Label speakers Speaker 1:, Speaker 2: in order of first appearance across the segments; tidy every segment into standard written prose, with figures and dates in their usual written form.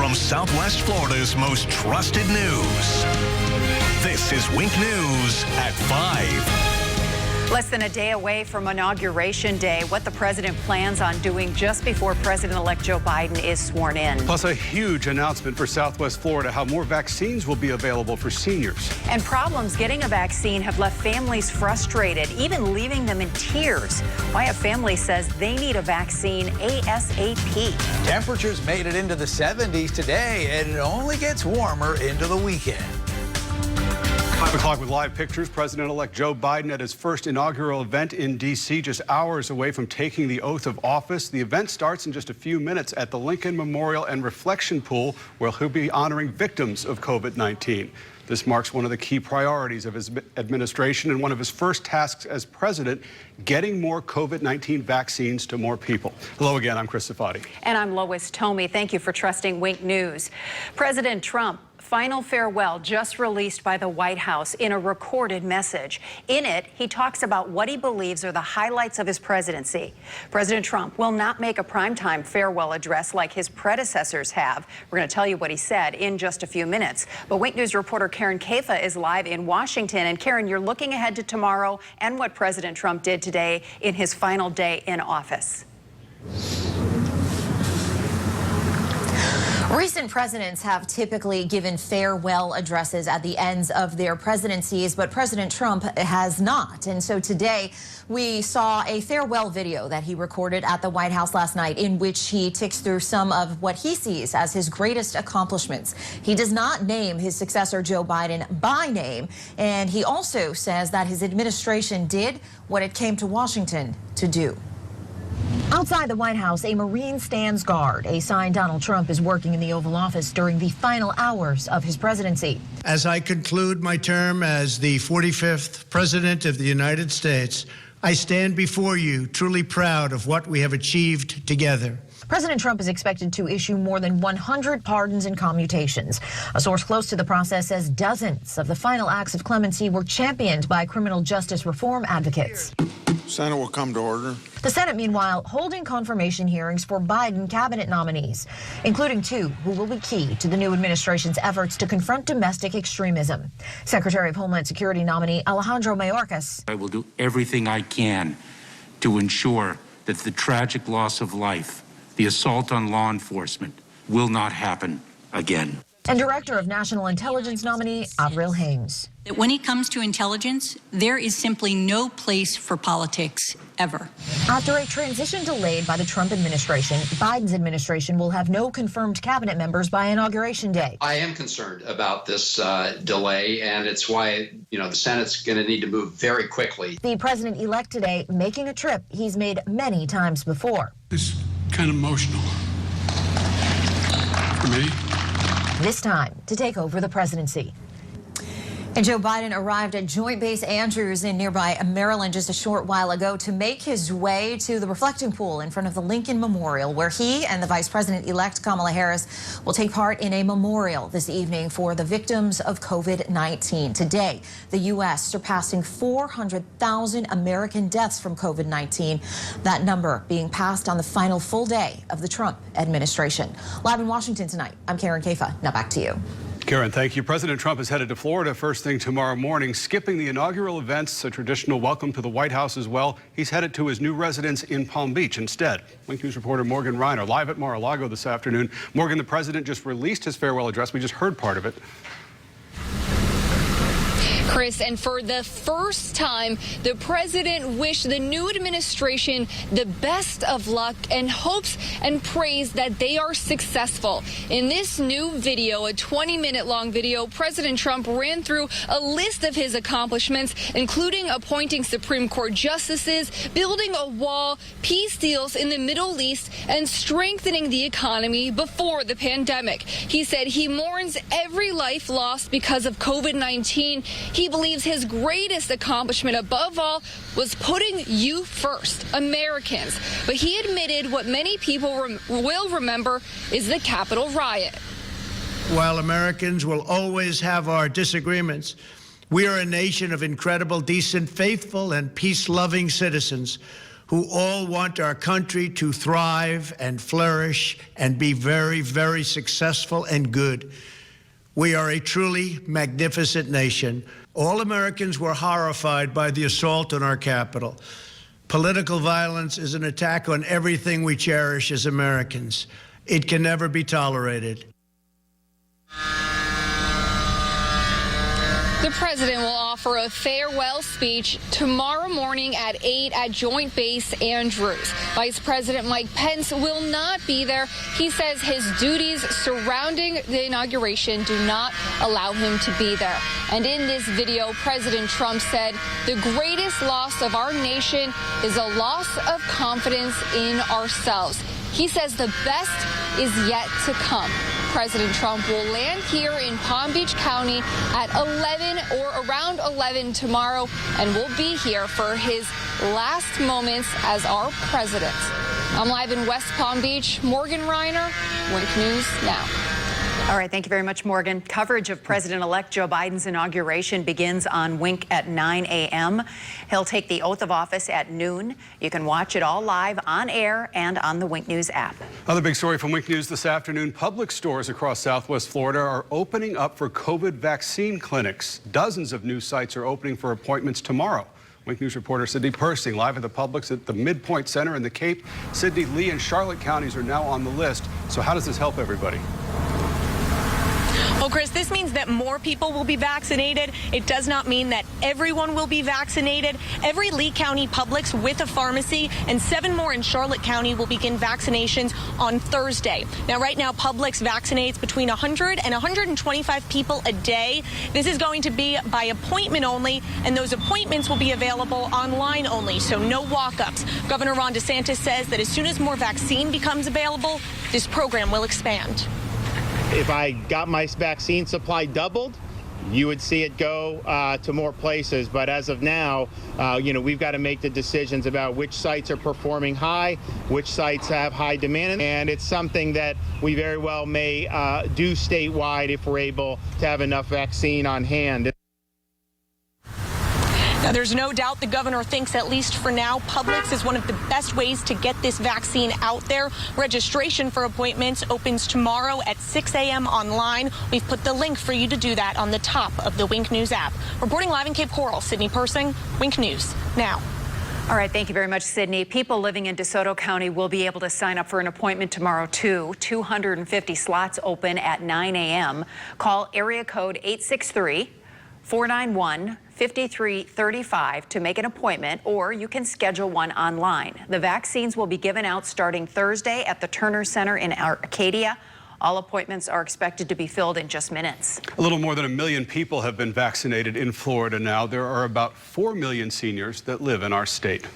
Speaker 1: from Southwest Florida's most trusted news. This is Wink News at 5.
Speaker 2: Less than a day away from Inauguration Day, what the president plans on doing just before President-elect Joe Biden is sworn in.
Speaker 3: Plus a huge announcement for Southwest Florida, how more vaccines will be available for seniors.
Speaker 2: And problems getting a vaccine have left families frustrated, even leaving them in tears. Why a family says they need a vaccine ASAP.
Speaker 4: Temperatures made it into the 70s today, and it only gets warmer into the weekend.
Speaker 3: 5 o'clock with live pictures. President-elect Joe Biden at his first inaugural event in D.C., just hours away from taking the oath of office. The event starts in just a few minutes at the Lincoln Memorial and Reflection Pool, where he'll be honoring victims of COVID-19. This marks one of the key priorities of his administration and one of his first tasks as president, getting more COVID-19 vaccines to more people. Hello again, I'm Chris Safadi.
Speaker 2: And I'm Lois Tomey. Thank you for trusting Wink News. President Trump final farewell just released by the White House in a recorded message. In it, he talks about what he believes are the highlights of his presidency. President Trump will not make a primetime farewell address like his predecessors have. We're going to tell you what he said in just a few minutes. But Wink News reporter Karen Kaifa is live in Washington. And Karen, you're looking ahead to tomorrow and what President Trump did today in his final day in office.
Speaker 5: Recent presidents have typically given farewell addresses at the ends of their presidencies, but President Trump has not. And so today we saw a farewell video that he recorded at the White House last night in which he ticks through some of what he sees as his greatest accomplishments. He does not name his successor, Joe Biden, by name, and he also says that his administration did what it came to Washington to do. Outside the White House, a Marine stands guard, a sign Donald Trump is working in the Oval Office during the final hours of his presidency.
Speaker 6: As I conclude my term as the 45th President of the United States, I stand before you truly proud of what we have achieved together.
Speaker 5: President Trump is expected to issue more than 100 pardons and commutations. A source close to the process says dozens of the final acts of clemency were championed by criminal justice reform advocates.
Speaker 7: Senate will come to order.
Speaker 5: The Senate, meanwhile, holding confirmation hearings for Biden cabinet nominees, including two who will be key to the new administration's efforts to confront domestic extremism. Secretary of Homeland Security nominee Alejandro Mayorkas.
Speaker 8: I will do everything I can to ensure that the tragic loss of life, the assault on law enforcement, will not happen again.
Speaker 5: And Director of National Intelligence nominee Avril Haines.
Speaker 9: When it comes to intelligence, there is simply no place for politics ever.
Speaker 5: After a transition delayed by the Trump administration, Biden's administration will have no confirmed cabinet members by Inauguration Day.
Speaker 10: I am concerned about this delay, and it's why, the Senate's going to need to move very quickly.
Speaker 5: The president-elect today making a trip he's made many times before.
Speaker 7: It's kind of emotional for me.
Speaker 5: This time to take over the presidency. And Joe Biden arrived at Joint Base Andrews in nearby Maryland just a short while ago to make his way to the reflecting pool in front of the Lincoln Memorial, where he and the Vice President-elect Kamala Harris will take part in a memorial this evening for the victims of COVID-19. Today, the U.S. surpassing 400,000 American deaths from COVID-19, that number being passed on the final full day of the Trump administration. Live in Washington tonight, I'm Karen Kaifa. Now back to you.
Speaker 3: Karen, thank you. President Trump is headed to Florida first thing tomorrow morning, skipping the inaugural events, a traditional welcome to the White House as well. He's headed to his new residence in Palm Beach instead. Wink News reporter Morgan Reiner live at Mar-a-Lago this afternoon. Morgan, the president just released his farewell address. We just heard part of it.
Speaker 11: Chris, and for the first time, the president wished the new administration the best of luck and hopes and prays that they are successful. In this new video, a 20-minute long video, President Trump ran through a list of his accomplishments, including appointing Supreme Court justices, building a wall, peace deals in the Middle East, and strengthening the economy before the pandemic. He said he mourns every life lost because of COVID-19. He believes his greatest accomplishment above all was putting you first, Americans. But he admitted what many people will remember is the Capitol riot.
Speaker 6: While Americans will always have our disagreements, we are a nation of incredible, decent, faithful, and peace-loving citizens who all want our country to thrive and flourish and be very, very successful and good. We are a truly magnificent nation. All Americans were horrified by the assault on our Capitol. Political violence is an attack on everything we cherish as Americans. It can never be tolerated.
Speaker 11: The president will offer a farewell speech tomorrow morning at 8 at Joint Base Andrews. Vice President Mike Pence will not be there. He says his duties surrounding the inauguration do not allow him to be there. And in this video, President Trump said the greatest loss of our nation is a loss of confidence in ourselves. He says the best is yet to come. President Trump will land here in Palm Beach County at 11 or around 11 tomorrow and will be here for his last moments as our president. I'm live in West Palm Beach. Morgan Reiner, Wink News Now.
Speaker 2: All right, thank you very much, Morgan. Coverage of President-elect Joe Biden's inauguration begins on Wink at 9 a.m. He'll take the oath of office at noon. You can watch it all live on air and on the Wink News app.
Speaker 3: Another big story from Wink News this afternoon. Publix stores across Southwest Florida are opening up for COVID vaccine clinics. Dozens of new sites are opening for appointments tomorrow. Wink News reporter Sydney Persing live at the Publix at the Midpoint Center in the Cape. Sydney, Lee, and Charlotte counties are now on the list. So how does this help everybody?
Speaker 12: Well, Chris, this means that more people will be vaccinated. It does not mean that everyone will be vaccinated. Every Lee County Publix with a pharmacy and 7 more in Charlotte County will begin vaccinations on Thursday. Now, right now, Publix vaccinates between 100 and 125 people a day. This is going to be by appointment only, and those appointments will be available online only, so no walk-ups. Governor Ron DeSantis says that as soon as more vaccine becomes available, this program will expand.
Speaker 13: If I got my vaccine supply doubled, you would see it go to more places. But as of now, we've got to make the decisions about which sites are performing high, which sites have high demand. And it's something that we very well may do statewide if we're able to have enough vaccine on hand.
Speaker 12: Now, there's no doubt the governor thinks, at least for now, Publix is one of the best ways to get this vaccine out there. Registration for appointments opens tomorrow at 6 a.m. online. We've put the link for you to do that on the top of the Wink News app. Reporting live in Cape Coral, Sydney Persing, Wink News Now.
Speaker 2: All right, thank you very much, Sydney. People living in DeSoto County will be able to sign up for an appointment tomorrow, too. 250 slots open at 9 a.m. Call area code 863-491-5335 to make an appointment, or you can schedule one online. The vaccines will be given out starting Thursday at the Turner Center in Arcadia. All appointments are expected to be filled in just minutes. A little more than 1 million people have been vaccinated in Florida now. There are about 4 million seniors that live in our state.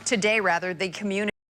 Speaker 2: Today, the community